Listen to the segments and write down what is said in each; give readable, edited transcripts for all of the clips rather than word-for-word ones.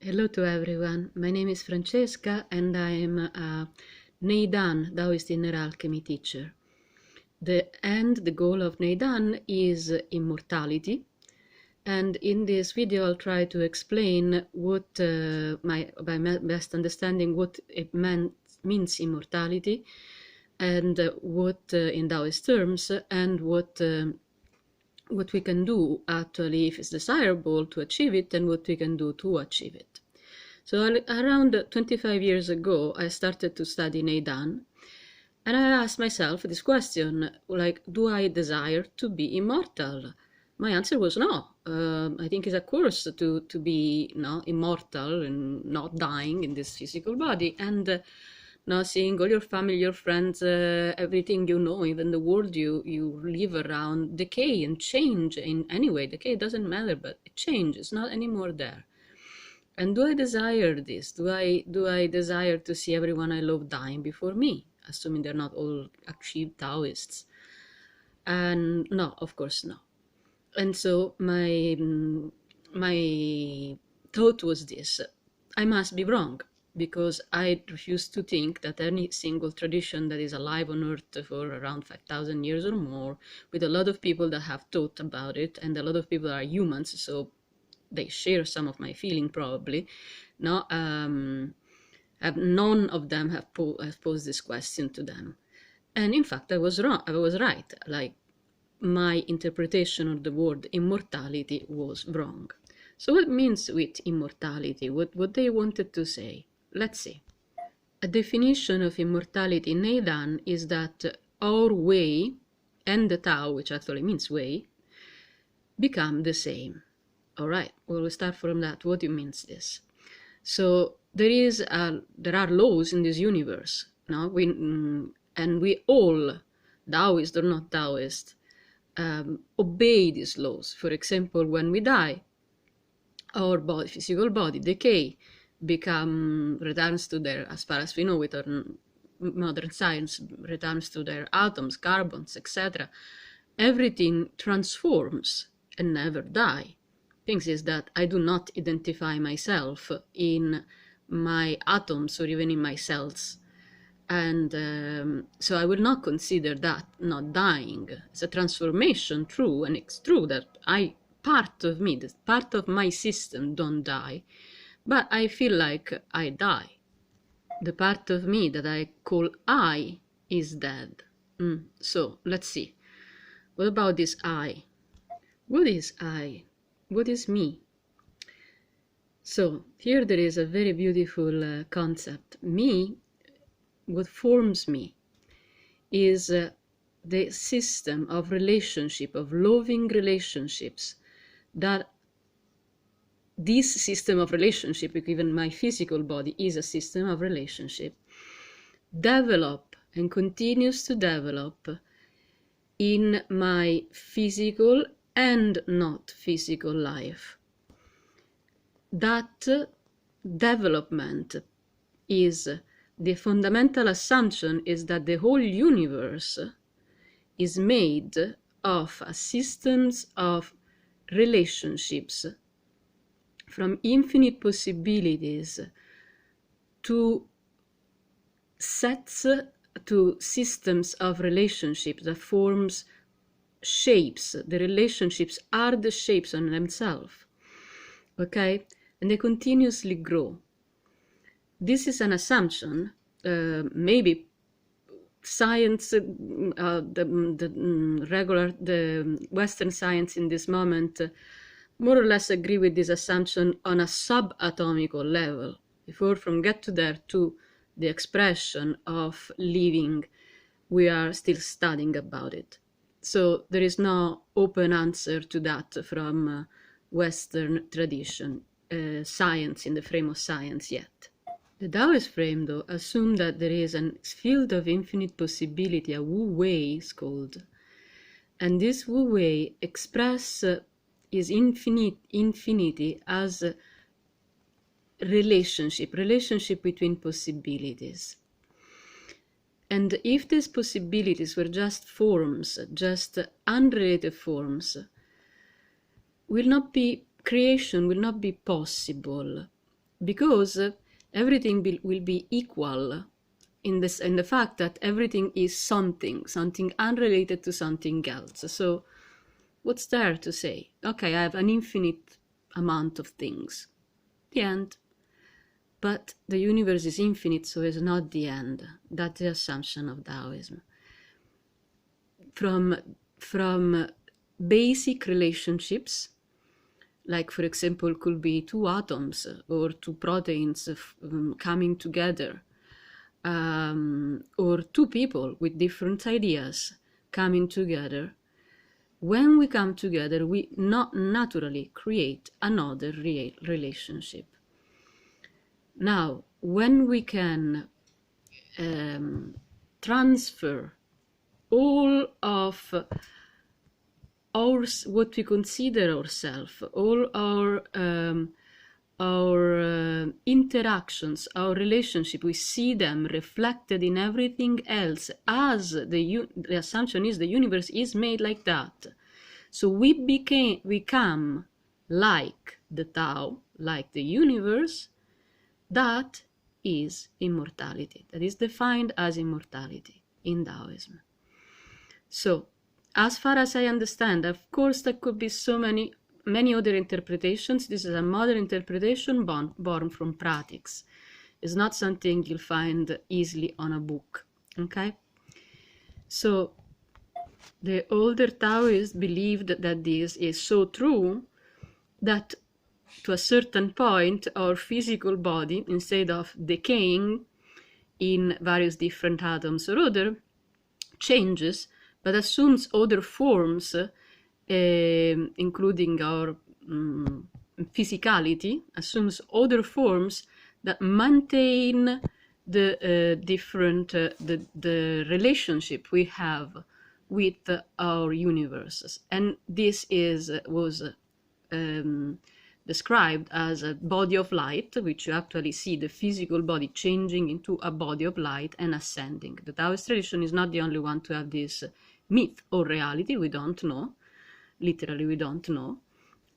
Hello to everyone. My name is Francesca and I am a Nei Dan Taoist inner alchemy teacher. The goal of Nei Dan is immortality, and in this video I'll try to explain what, by my best understanding, what it means immortality, and what in Taoist terms, and what we can do actually if it's desirable to achieve it, and what we can do to achieve it. So around 25 years ago, I started to study Nei Dan, and I asked myself this question, like, do I desire to be immortal? My answer was no. I think it's a course to be immortal and not dying in this physical body, and not seeing all your family, your friends, everything you know, even the world you live around, decay and change in any way. Decay doesn't matter, but it changes, not anymore there. And do I desire this? Do I desire to see everyone I love dying before me, assuming they're not all achieved Taoists? And no, of course no. And so my thought was this: I must be wrong, because I refuse to think that any single tradition that is alive on earth for around 5,000 years or more, with a lot of people that have thought about it, and a lot of people are humans, so they share some of my feeling probably, none of them have posed this question to them. And in fact, I was wrong. I was right. Like, my interpretation of the word immortality was wrong. So what means with immortality? What they wanted to say? Let's see. A definition of immortality in Nei Dan is that our way and the Tao, which actually means way, become the same. All right, we'll start from that. What means this? So there are laws in this universe. No, and we all, Taoist or not Taoist, obey these laws. For example, when we die, our body, physical body, decay, returns to their, as far as we know with our modern science, returns to their atoms, carbons, etc. Everything transforms and never die. Things is that I do not identify myself in my atoms or even in my cells, and so I will not consider that not dying. It's a transformation, true, and it's true that part of me, part of my system don't die, but I feel like I die. The part of me that I call I is dead. So let's see. What about this I? What is I? What is me? So here there is a very beautiful concept. Me, what forms me, is the system of relationship, of loving relationships, that this system of relationship, even my physical body is a system of relationship, develop and continues to develop in my physical and not physical life. That development is the fundamental assumption, is that the whole universe is made of systems of relationships, from infinite possibilities to sets, to systems of relationships that forms shapes. The relationships are the shapes on themselves, okay, and they continuously grow. This is an assumption. Maybe science, the Western science in this moment, more or less agree with this assumption on a subatomical level. Before from get to there to the expression of living, we are still studying about it. So there is no open answer to that from Western tradition, science in the frame of science yet. The Taoist frame, though, assumes that there is a field of infinite possibility, a Wu Wei is called, and this Wu Wei expresses is infinity as a relationship between possibilities. And if these possibilities were just forms, just unrelated forms, creation will not be possible. because everything will be equal in the fact that everything is something unrelated to something else. So what's there to say? Okay, I have an infinite amount of things. The end. But the universe is infinite, so it's not the end. That's the assumption of Taoism. From basic relationships, like for example could be two atoms or two proteins coming together, or two people with different ideas coming together. When we come together, we not naturally create another relationship. Now, when we can transfer all of what we consider ourselves, all our interactions, our relationship, we see them reflected in everything else, as the assumption is the universe is made like that. So we become like the Tao, like the universe. That is immortality. That is defined as immortality in Taoism. So, as far as I understand, of course, there could be so many other interpretations. This is a modern interpretation born from practice. It's not something you'll find easily on a book. Okay? So, the older Taoists believed that this is so true that to a certain point, our physical body, instead of decaying in various different atoms or other, changes, but assumes other forms, including our physicality, assumes other forms that maintain the different the relationship we have with our universes. And this was described as a body of light, which you actually see the physical body changing into a body of light and ascending. The Taoist tradition is not the only one to have this myth or reality. We don't know. Literally, we don't know.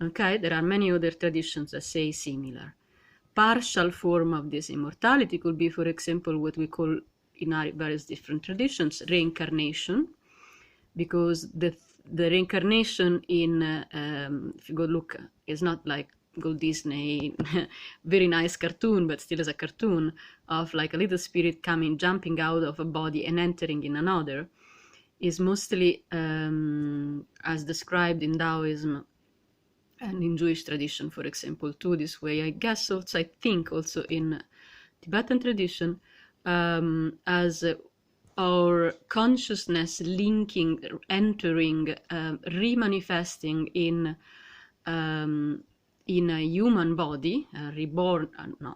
Okay, there are many other traditions that say similar. Partial form of this immortality could be, for example, what we call in our various different traditions, reincarnation, because the reincarnation in, if you go look, is not like Gold Disney, very nice cartoon, but still as a cartoon of like a little spirit jumping out of a body and entering in another, is mostly as described in Taoism and in Jewish tradition, for example, too, this way. I guess also, I think also in Tibetan tradition, as our consciousness linking, entering, remanifesting in a human body,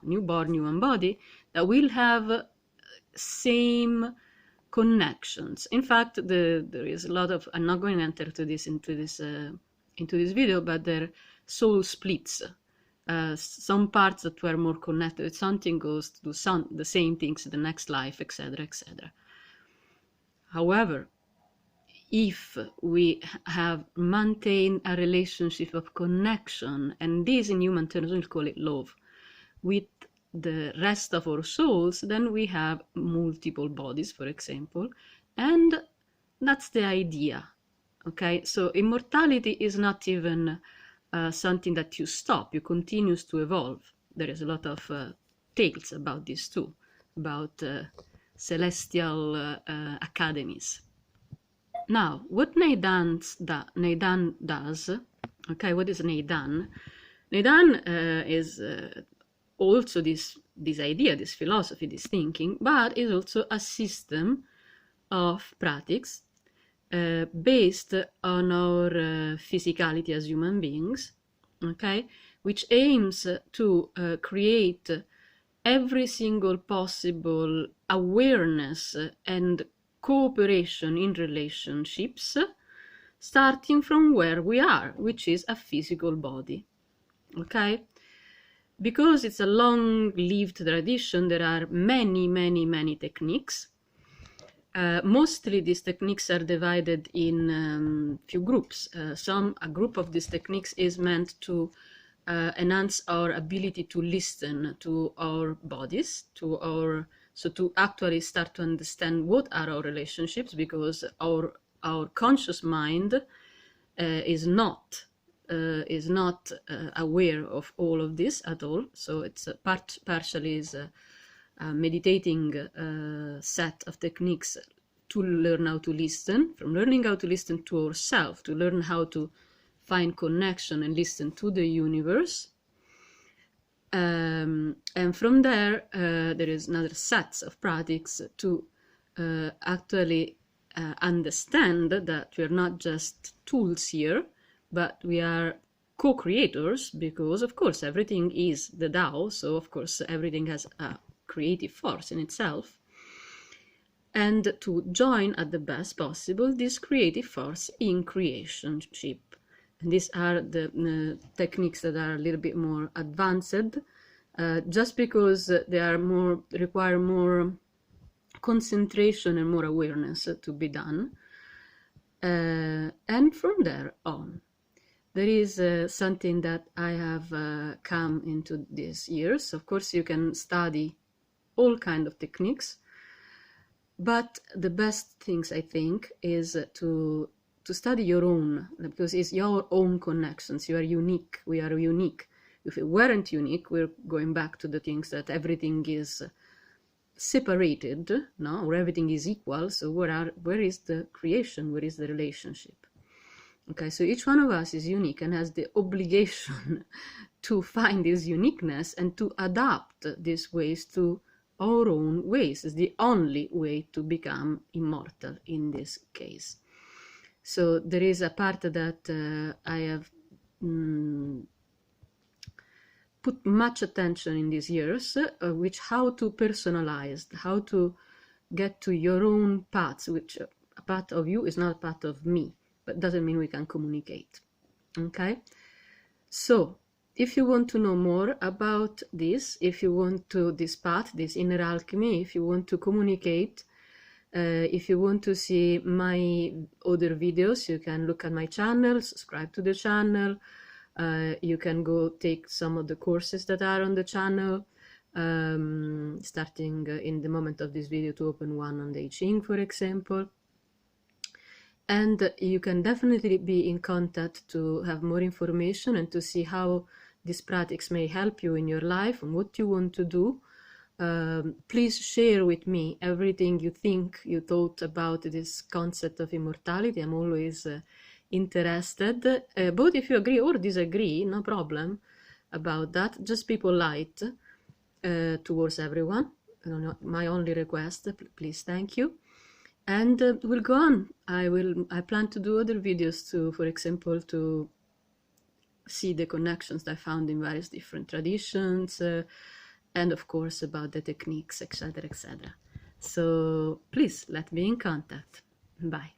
newborn human body, that will have same connections. In fact, there is a lot of, I'm not going to enter into this video, but there are soul splits. Some parts that were more connected, something goes to do the same things in the next life, etc., etc. However, if we have maintained a relationship of connection, and this in human terms we'll call it love, with the rest of our souls, then we have multiple bodies, for example, and that's the idea. Okay, so immortality is not even something that you stop, you continue to evolve. There is a lot of tales about this too, about celestial academies. Now, what Nei Dan does, okay, what is Nei Dan? Nei Dan is also this idea, this philosophy, this thinking, but is also a system of practice based on our physicality as human beings, okay, which aims to create every single possible awareness and cooperation in relationships, starting from where we are, which is a physical body. Okay? Because it's a long-lived tradition, there are many techniques. Mostly these techniques are divided in few groups. A group of these techniques is meant to enhance our ability to listen to our bodies, so to actually start to understand what are our relationships, because our conscious mind is not aware of all of this at all. So it's partially is a meditating set of techniques to learn how to listen, from learning how to listen to ourselves, to learn how to find connection and listen to the universe. And from there, there is another set of practices to actually understand that we are not just tools here, but we are co-creators, because of course everything is the Tao, so of course everything has a creative force in itself, and to join at the best possible this creative force in creationship. And these are the techniques that are a little bit more advanced, just because they are require more concentration and more awareness to be done. And from there on, there is something that I have come into these years. Of course, you can study all kinds of techniques, but the best things, I think, is to study your own, because it's your own connections. You are unique. We are unique. If we weren't unique, we're going back to the things that everything is separated, no, or everything is equal. So where is the creation? Where is the relationship? Okay, so each one of us is unique and has the obligation to find this uniqueness and to adapt these ways to our own ways. It's the only way to become immortal in this case. So there is a part that I have put much attention in these years, which how to personalize, how to get to your own paths, which a part of you is not a part of me, but doesn't mean we can communicate. Okay? So if you want to know more about this, if you want to this path, this inner alchemy, if you want to communicate, if you want to see my other videos, you can look at my channel, subscribe to the channel. You can go take some of the courses that are on the channel, starting in the moment of this video to open one on the I Ching, for example. And you can definitely be in contact to have more information and to see how these practices may help you in your life and what you want to do. Please share with me everything you think, you thought about this concept of immortality. I'm always interested, both if you agree or disagree, no problem about that. Just be polite towards everyone. My only request, please, thank you. And we'll go on. I plan to do other videos too, for example, to see the connections that I found in various different traditions, and of course about the techniques, etc., etc. So please let me in contact. Bye.